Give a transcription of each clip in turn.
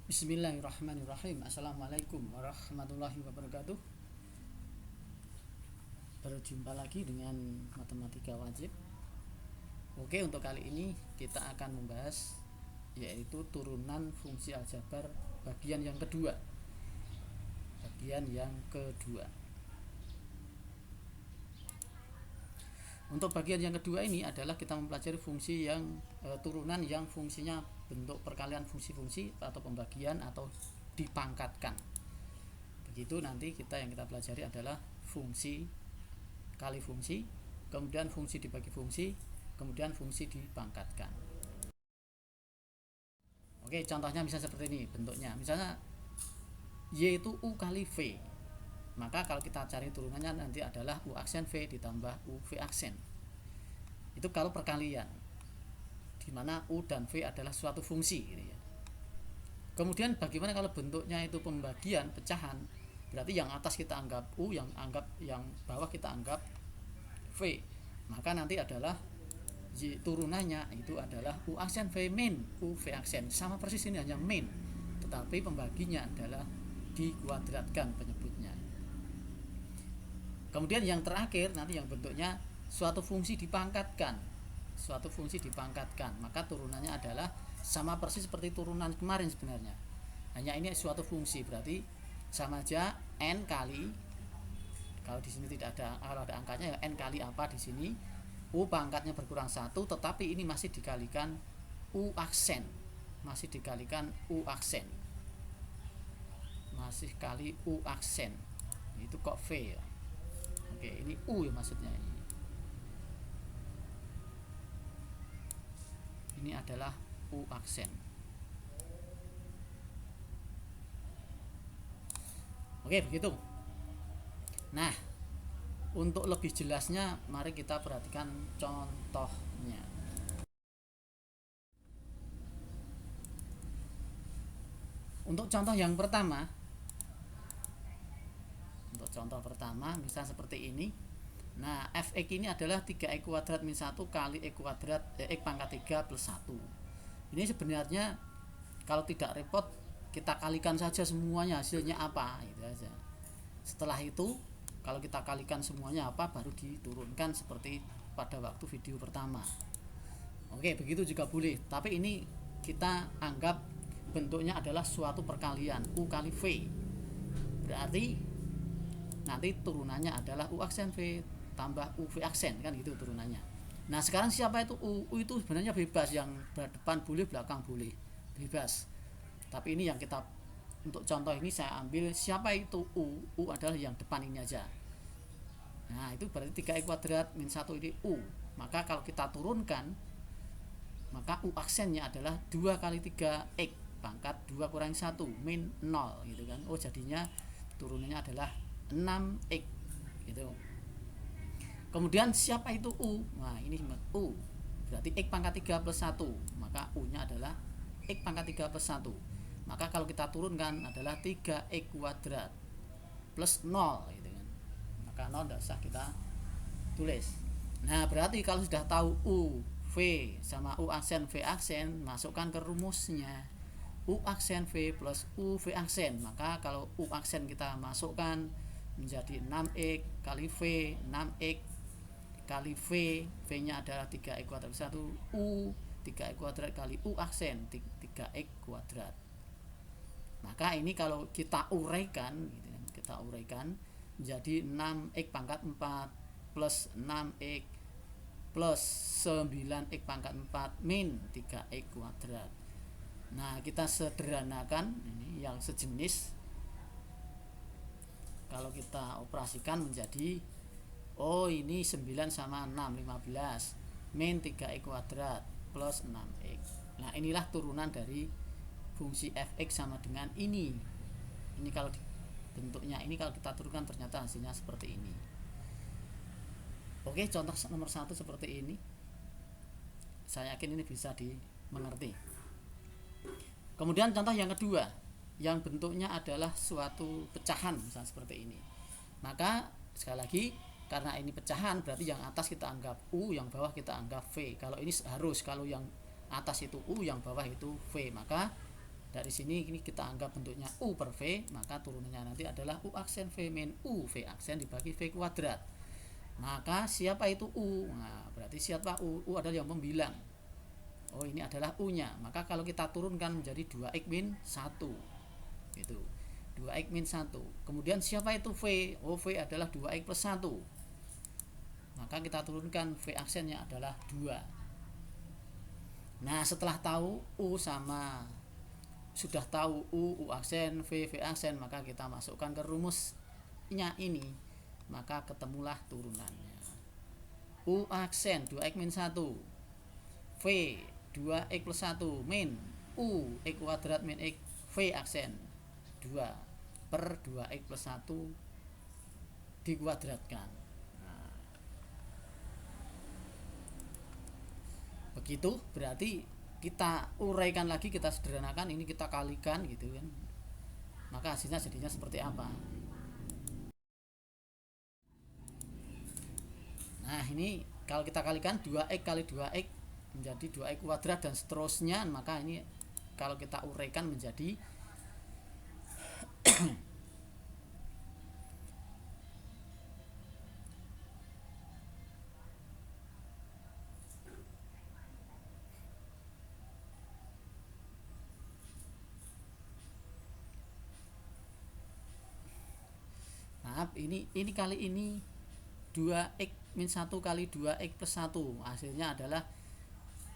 Bismillahirrahmanirrahim. Assalamualaikum warahmatullahi wabarakatuh. Berjumpa lagi dengan matematika wajib. Oke, untuk kali ini kita akan membahas yaitu turunan fungsi aljabar bagian yang kedua. Untuk bagian yang kedua ini adalah kita mempelajari fungsi yang turunan yang fungsinya bentuk perkalian fungsi-fungsi atau pembagian atau dipangkatkan. Begitu nanti yang kita pelajari adalah fungsi kali fungsi, kemudian fungsi dibagi fungsi, kemudian fungsi dipangkatkan. Oke, contohnya misalnya seperti ini bentuknya. Misalnya Y itu U kali V. Maka kalau kita cari turunannya nanti adalah U aksen V ditambah U V aksen. Itu kalau perkalian, di mana U dan V adalah suatu fungsi gitu ya. Kemudian bagaimana kalau bentuknya itu pembagian, pecahan? Berarti yang atas kita anggap U, yang bawah kita anggap V. Maka nanti adalah turunannya itu adalah U aksen V min U V aksen. Sama persis, ini hanya min, tetapi pembaginya adalah dikuadratkan penyebutnya. Kemudian yang terakhir nanti yang bentuknya suatu fungsi dipangkatkan. Maka turunannya adalah sama persis seperti turunan kemarin sebenarnya. Hanya ini suatu fungsi, berarti sama aja n kali, kalau di sini tidak ada, kalau ada angkanya ya n kali apa di sini, U pangkatnya berkurang 1, tetapi ini masih dikalikan U aksen. Masih kali U aksen. Itu kok V ya. Oke, ini U ya maksudnya. Ini adalah U aksen. Oke, begitu. Nah, untuk lebih jelasnya mari kita perhatikan contohnya. Untuk contoh pertama misal seperti ini. Nah, fx ini adalah 3x kuadrat min 1 kali x kuadrat x pangkat 3 plus 1. Ini sebenarnya kalau tidak repot kita kalikan saja semuanya, hasilnya apa, gitu aja. Setelah itu kalau kita kalikan semuanya apa, baru diturunkan seperti pada waktu video pertama. Oke, begitu juga boleh, tapi ini kita anggap bentuknya adalah suatu perkalian U kali V. Berarti nanti turunannya adalah U aksen V tambah U V aksen, kan gitu turunannya. Nah, sekarang siapa itu U? U itu sebenarnya bebas, yang depan boleh, belakang boleh, bebas. Tapi ini yang kita, untuk contoh ini saya ambil siapa itu U. U adalah yang depan ini aja. Nah, itu berarti 3x kuadrat min 1 ini U. Maka kalau kita turunkan, maka U aksennya adalah 2 kali 3x pangkat 2 kurangi 1 min 0 gitu kan. Oh, jadinya turunannya adalah 6x gitu. Kemudian siapa itu U? Nah, ini U. Berarti x pangkat 3 plus 1. Maka U-nya adalah x pangkat 3 plus 1. Maka kalau kita turunkan adalah 3x kuadrat plus 0 gitu kan. Maka 0 tidak usah kita tulis. Nah, berarti kalau sudah tahu U, V sama U aksen V aksen, masukkan ke rumusnya. U aksen V plus U V aksen. Maka kalau U aksen kita masukkan menjadi 6x kali V, 6x kali V, V-nya adalah 3x kuadrat 1, U 3x kuadrat kali U aksen 3x kuadrat. Maka ini kalau kita uraikan menjadi 6x pangkat 4 plus 6x plus 9x pangkat 4 min 3x kuadrat. Nah, kita sederhanakan ini yang sejenis. Kalau kita operasikan menjadi ini 9 sama 6, 15 min 3x kuadrat plus 6x. Nah, inilah turunan dari fungsi fx sama dengan ini. Ini kalau bentuknya ini kalau kita turunkan ternyata hasilnya seperti ini. Oke, contoh nomor 1 seperti ini. Saya yakin ini bisa dimengerti. Kemudian contoh yang kedua, yang bentuknya adalah suatu pecahan, misalnya seperti ini. Maka sekali lagi, karena ini pecahan berarti yang atas kita anggap U, yang bawah kita anggap V. Kalau ini harus, kalau yang atas itu U, yang bawah itu V, maka Dari sini ini kita anggap bentuknya U per V, maka turunannya nanti adalah U aksen V min U V aksen dibagi V kuadrat. Maka siapa itu U? Nah, berarti siapa U? U adalah yang membilang. Oh, ini adalah U-nya. Maka kalau kita turunkan menjadi 2X min 1. Itu. 2X min 1. Kemudian siapa itu V? Oh, V adalah 2X plus 1. Maka kita turunkan V aksennya adalah 2. Nah, setelah tahu U sama sudah tahu U aksen, V aksen, maka kita masukkan ke rumusnya ini, maka ketemulah turunannya. U aksen 2X min 1 V 2X plus 1 min U X kuadrat min X V aksen 2 per 2X plus 1 dikuadratkan. Nah, begitu berarti kita uraikan lagi, kita sederhanakan, ini kita kalikan gitu kan, maka hasilnya jadinya seperti apa. Nah, ini kalau kita kalikan 2X kali 2X menjadi 2X kuadrat dan seterusnya, maka ini kalau kita uraikan menjadi maaf, ini kali ini 2X min 1 kali 2X plus 1, hasilnya adalah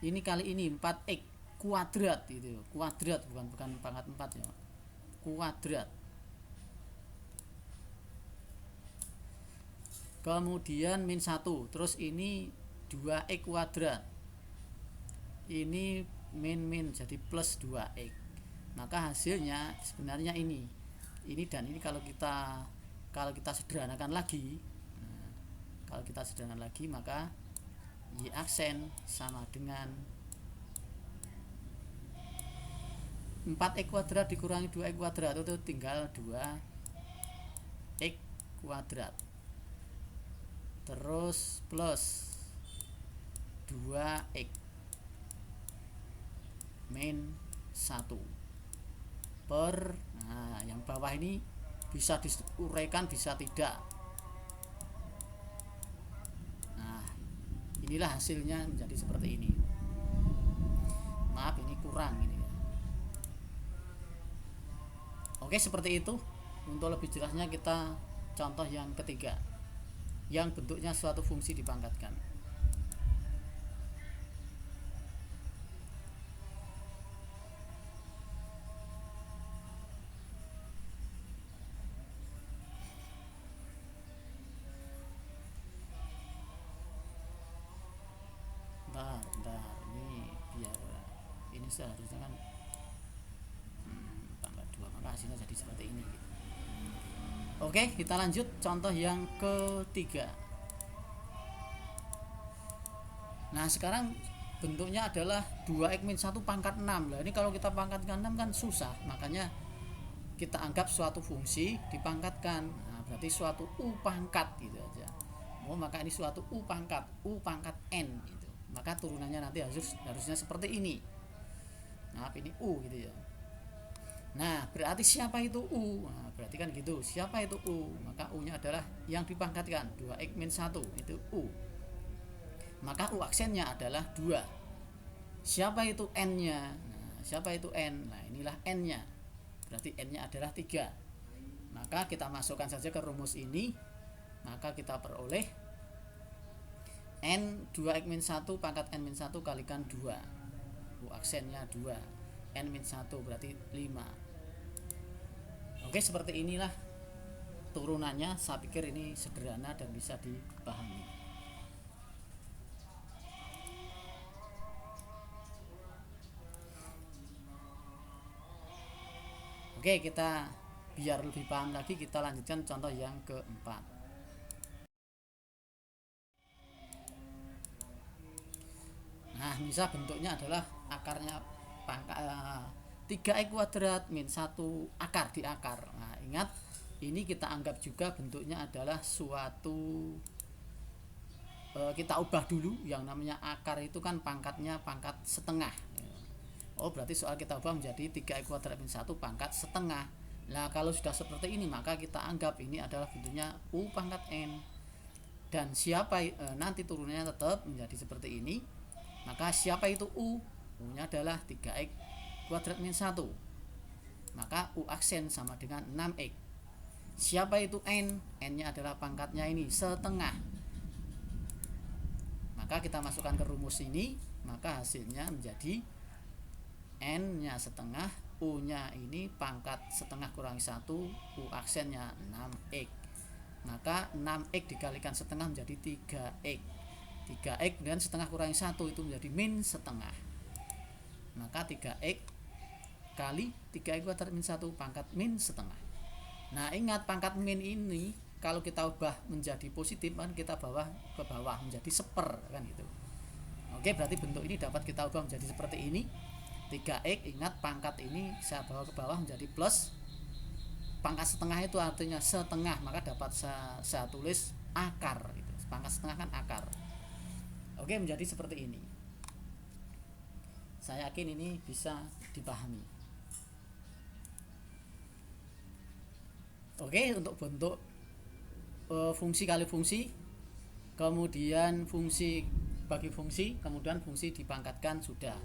ini kali ini 4X kuadrat gitu. Kuadrat bukan pangkat 4 ya. Kuadrat. Kemudian min 1, terus ini 2X kuadrat. Ini min jadi plus 2X. Maka hasilnya sebenarnya ini dan ini kalau kita sederhanakan lagi, maka Y aksen sama dengan 4X kuadrat dikurangi 2X kuadrat, itu tinggal 2X kuadrat, terus plus 2X min 1 per, nah yang bawah ini bisa diuraikan bisa tidak. Nah, inilah hasilnya menjadi seperti ini. Maaf, ini kurang ini. Oke, seperti itu. Untuk lebih jelasnya kita contoh yang ketiga, yang bentuknya suatu fungsi dipangkatkan. Bentar, ini biar ini seharusnya kan tambah 2, maka hasilnya jadi seperti ini gitu. Oke, kita lanjut contoh yang ketiga. Nah, sekarang bentuknya adalah 2X min 1 pangkat 6. Nah, ini kalau kita pangkatkan 6 kan susah, makanya kita anggap suatu fungsi dipangkatkan. Nah, berarti suatu U pangkat gitu aja. Oh, maka ini suatu U pangkat N gitu. Maka turunannya nanti harusnya seperti ini. Nah, ini U gitu ya. Nah, berarti siapa itu U? Nah, berarti kan gitu. Siapa itu U? Maka U-nya adalah yang dipangkatkan, 2X min 1 itu U. Maka U aksennya adalah 2. Siapa itu N-nya? Nah, siapa itu N? Nah, inilah N-nya. Berarti N-nya adalah 3. Maka kita masukkan saja ke rumus ini. Maka kita peroleh N 2X min 1 pangkat N min 1 kalikan 2. U aksennya 2. N min 1 berarti 5. Oke, seperti inilah turunannya. Saya pikir ini sederhana dan bisa dipahami. Oke, kita biar lebih paham lagi, kita lanjutkan contoh yang keempat. Nah, misal bentuknya adalah akarnya 3X kuadrat min 1 akar di akar. Nah, ingat, ini kita anggap juga bentuknya adalah suatu, kita ubah dulu, yang namanya akar itu kan pangkatnya pangkat setengah. Oh, berarti soal kita ubah menjadi 3x kuadrat min 1 pangkat setengah. Nah, kalau sudah seperti ini maka kita anggap ini adalah bentuknya U pangkat N. Dan siapa nanti turunannya tetap menjadi seperti ini. Maka siapa itu U? U-nya adalah 3x kuadrat min 1. Maka U aksen sama dengan 6x. Siapa itu N? N-nya adalah pangkatnya ini setengah. Maka kita masukkan ke rumus ini, maka hasilnya menjadi N-nya setengah, U-nya ini pangkat setengah kurangi 1, U aksennya 6x. Maka 6x dikalikan setengah menjadi 3x. 3x dan setengah kurangi 1 itu menjadi min setengah. Maka 3x kali 3x kuadrat min 1 pangkat min setengah. Nah, ingat pangkat min ini kalau kita ubah menjadi positif kan kita bawa ke bawah menjadi seper kan gitu. Oke, berarti bentuk ini dapat kita ubah menjadi seperti ini. 3x, ingat pangkat ini saya bawa ke bawah menjadi plus. Pangkat setengah itu artinya setengah, maka dapat saya tulis akar gitu. Pangkat setengah kan akar. Oke, menjadi seperti ini. Saya yakin ini bisa dipahami. Oke, untuk bentuk fungsi kali fungsi, kemudian fungsi bagi fungsi, kemudian fungsi dipangkatkan sudah.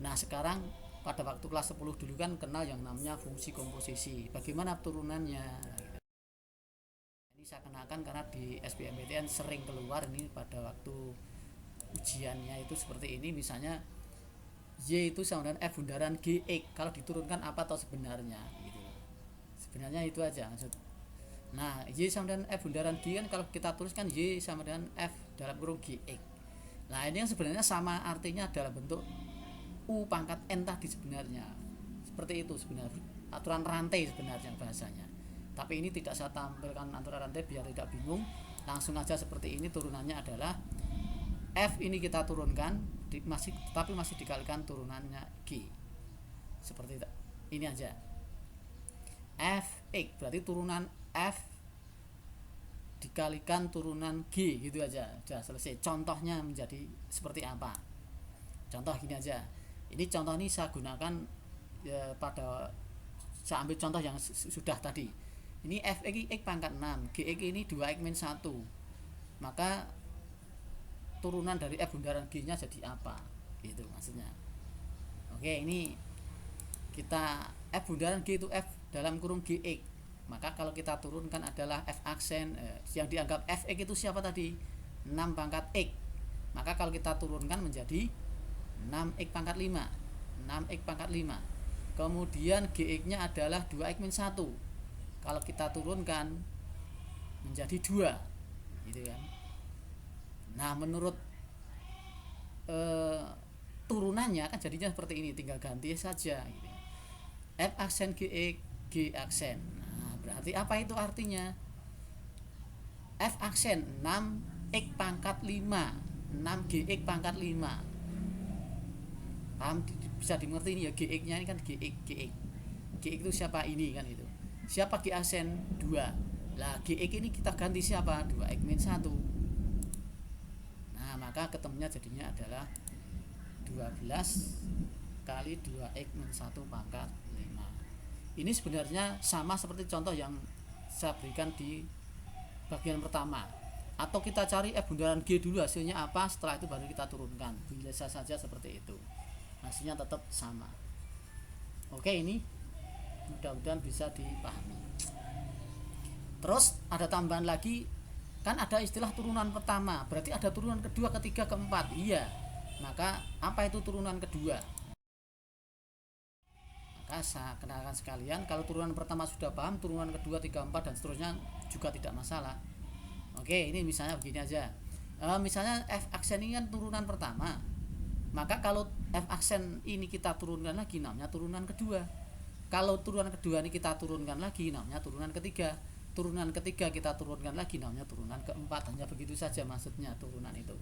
Nah, sekarang pada waktu kelas 10 dulu kan kenal yang namanya fungsi komposisi. Bagaimana turunannya? Ini saya kenalkan karena di SBMPTN sering keluar ini pada waktu ujiannya itu seperti ini. Misalnya Y itu sama dengan F bundaran GX. Kalau diturunkan apa atau sebenarnya gitu. Sebenarnya itu aja maksud. Nah, Y sama dengan F bundaran G kan kalau kita tuliskan Y sama dengan F dalam kurung GX. Nah, ini yang sebenarnya sama artinya dalam bentuk U pangkat N tadi sebenarnya. Seperti itu sebenarnya. Aturan rantai sebenarnya bahasanya. Tapi ini tidak saya tampilkan aturan rantai biar tidak bingung. Langsung aja seperti ini turunannya adalah F ini kita turunkan tapi masih dikalikan turunannya G. Seperti itu. Ini aja. Fx berarti turunan F dikalikan turunan G gitu aja. Sudah selesai. Contohnya menjadi seperti apa? Contoh gini aja. Ini contoh ini saya gunakan pada saya ambil contoh yang sudah tadi. Ini Fx X pangkat 6, Gx ini 2x min 1. Maka turunan dari F bundaran G-nya jadi apa? Gitu maksudnya. Oke, ini kita F bundaran G itu F dalam kurung Gx. Maka kalau kita turunkan adalah F aksen yang dianggap Fx itu siapa tadi? 6 pangkat X. Maka kalau kita turunkan menjadi 6x pangkat 5. 6x pangkat 5. Kemudian Gx-nya adalah 2x min 1. Kalau kita turunkan menjadi 2. Gitu kan. Nah, menurut turunannya kan jadinya seperti ini, tinggal ganti saja gitu. F aksen Gx, G aksen. Nah, berarti apa itu artinya? F aksen 6x pangkat 5, 6gx pangkat 5. Paham, bisa dimengerti ini ya, Gx nya ini kan Gx itu siapa ini kan itu. Siapa G aksen 2. Lah Gx ini kita ganti siapa? 2x min 1. Nah, maka ketemunya jadinya adalah 12 kali 2x min 1 pangkat 5. Ini sebenarnya sama seperti contoh yang saya berikan di bagian pertama. Atau kita cari F bundaran G dulu hasilnya apa, setelah itu baru kita turunkan. Bisa saja seperti itu. Hasilnya tetap sama. Oke, ini mudah-mudahan bisa dipahami. Terus ada tambahan lagi, kan ada istilah turunan pertama, berarti ada turunan kedua, ketiga, keempat. Iya. Maka apa itu turunan kedua? Maka saya kenalkan sekalian, kalau turunan pertama sudah paham, turunan kedua, tiga, empat dan seterusnya juga tidak masalah. Oke, ini misalnya begini aja. Misalnya F aksen ini kan turunan pertama. Maka kalau F aksen ini kita turunkan lagi namanya turunan kedua. Kalau turunan kedua ini kita turunkan lagi namanya turunan ketiga. Turunan ketiga kita turunkan lagi namanya turunan keempat. Hanya begitu saja maksudnya turunan itu.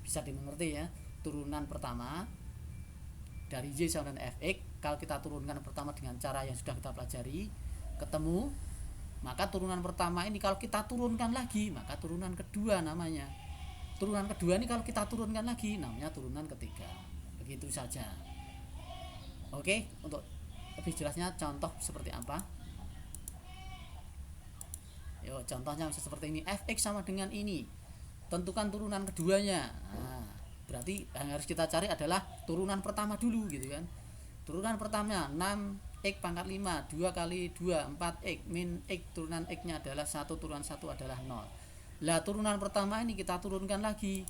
Bisa dimengerti ya. Turunan pertama dari Y sama dengan Fx, kalau kita turunkan pertama dengan cara yang sudah kita pelajari, ketemu, maka turunan pertama ini kalau kita turunkan lagi, maka turunan kedua namanya. Turunan kedua ini kalau kita turunkan lagi namanya turunan ketiga. Begitu saja. Oke, untuk lebih jelasnya contoh seperti apa? Yuk, contohnya seperti ini. Fx sama dengan ini. Tentukan turunan keduanya. Nah, berarti yang harus kita cari adalah turunan pertama dulu gitu kan. Turunan pertamanya 6x pangkat 5, 2 kali 2 4x min x, turunan x nya adalah 1, turunan 1 adalah 0. Lah turunan pertama ini kita turunkan lagi,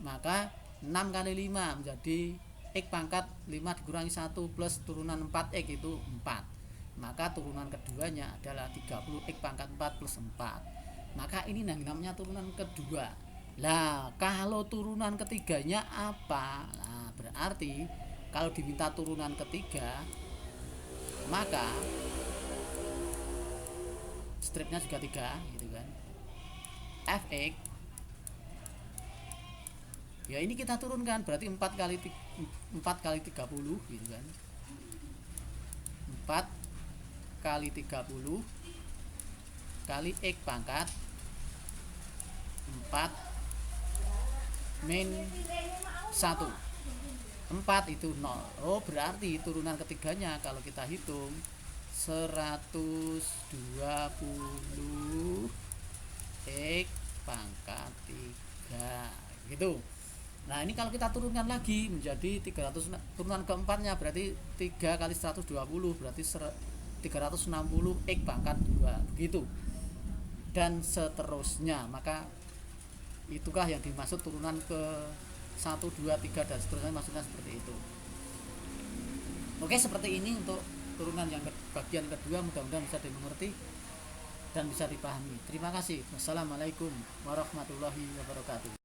maka 6 kali 5 menjadi x pangkat 5 dikurangi 1 plus turunan 4x itu 4. Maka turunan keduanya adalah 30x pangkat 4 plus 4. Maka ini namanya turunan kedua. Lah kalau turunan ketiganya apa? Nah, berarti kalau diminta turunan ketiga, maka stripnya juga 3 gitu kan. Fx ya ini kita turunkan, berarti 4 kali 30 gitu kan. 4 kali 30 kali x pangkat 4 min 1. 4 itu 0. Oh, berarti turunan ketiganya kalau kita hitung 120 x pangkat 3 gitu. Nah, ini kalau kita turunkan lagi menjadi 300, turunan keempatnya berarti 3 kali 120 berarti 360 x pangkat 2 begitu. Dan seterusnya. Maka itukah yang dimaksud turunan ke 1, 2, 3 dan seterusnya, maksudnya seperti itu. Oke, seperti ini untuk turunan yang bagian kedua, mudah-mudahan bisa dimengerti dan bisa dipahami. Terima kasih. Wassalamualaikum warahmatullahi wabarakatuh.